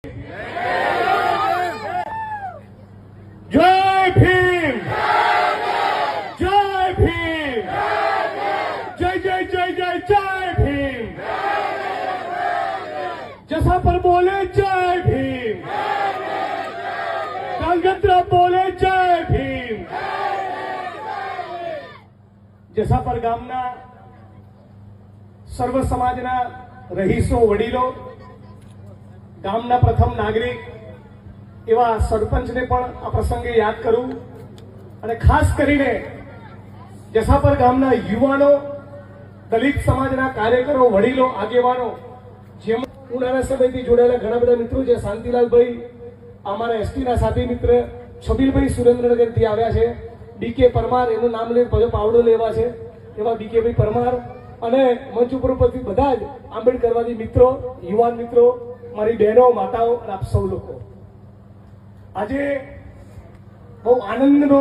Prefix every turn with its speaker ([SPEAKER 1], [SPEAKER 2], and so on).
[SPEAKER 1] જય ભીમ, જય ભીમ, જય જય જય જય જય ભીમ, જસા પર બોલે જય ભીમ, કાંગત્રા બોલે જય ભીમ. જસાપર ગામના સર્વ સમાજના રહીશો, વડીલો, ગામના પ્રથમ નાગરિક એવા સરપંચને પણ આ પ્રસંગે યાદ કરું અને ખાસ કરીને જસાપર ગામના યુવાનો, દલિત સમાજના કાર્યકરો, વડીલો, આગેવાનો, જેમ હું નાના સમયથી જોડાયેલા ઘણા બધા મિત્રો છે. શાંતિલાલભાઈ અમારા એસટીના સાથી મિત્ર, છબીલભાઈ સુરેન્દ્રનગરથી આવ્યા છે, બીકે પરમાર એનું નામ લઈને પછી પાવડો લેવા છે એવા બીકેભાઈ પરમાર, અને મંચ ઉપર ઉપરથી બધા જ આંબેડકરવાદી મિત્રો, યુવાન મિત્રો, મારી બહેનો, માતાઓ અને આપ સૌ લોકો, આજે બહુ આનંદનો